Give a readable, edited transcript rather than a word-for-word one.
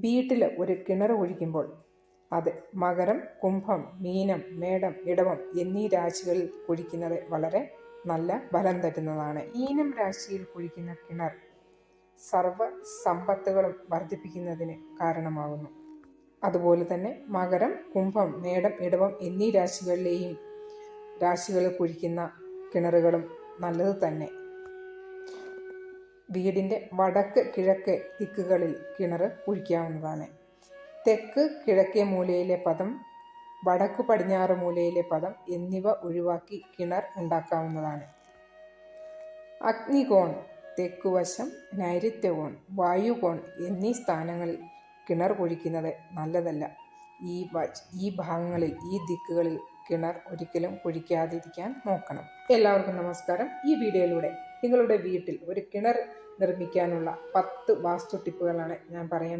വീട്ടിൽ ഒരു കിണർ കുഴിക്കുമ്പോൾ അത് മകരം, കുംഭം, മീനം, മേടം, ഇടവം എന്നീ രാശികളിൽ കുഴിക്കുന്നത് വളരെ നല്ല ഫലം തരുന്നതാണ്. മീനം രാശിയിൽ കുഴിക്കുന്ന കിണർ സർവ സമ്പത്തുകളും വർദ്ധിപ്പിക്കുന്നതിന് കാരണമാകുന്നു. അതുപോലെ തന്നെ മകരം, കുംഭം, മേടം, ഇടവം എന്നീ രാശികളിൽ കുഴിക്കുന്ന കിണറുകളും നല്ലത് തന്നെ. വീടിൻ്റെ വടക്ക് കിഴക്ക് ദിക്കുകളിൽ കിണർ കുഴിക്കാവുന്നതാണ്. തെക്ക് കിഴക്കേ മൂലയിലെ പദം, വടക്കു പടിഞ്ഞാറ് മൂലയിലെ പദം എന്നിവ ഒഴിവാക്കി കിണർ ഉണ്ടാക്കാവുന്നതാണ്. അഗ്നികോൺ, തെക്കുവശം, നൈಋത്യകോൺ, വായുകോൺ എന്നീ സ്ഥാനങ്ങളിൽ കിണർ കുഴിക്കുന്നത് നല്ലതല്ല. ഈ ഭാഗങ്ങളിൽ, ഈ ദിക്കുകളിൽ കിണർ ഒരിക്കലും കുഴിക്കാതിരിക്കാൻ നോക്കണം. എല്ലാവർക്കും നമസ്കാരം. ഈ വീഡിയോയിലൂടെ നിങ്ങളുടെ വീട്ടിൽ ഒരു കിണർ നിർമ്മിക്കാനുള്ള 10 വാസ്തു ടിപ്പുകളാണ് ഞാൻ പറയാൻ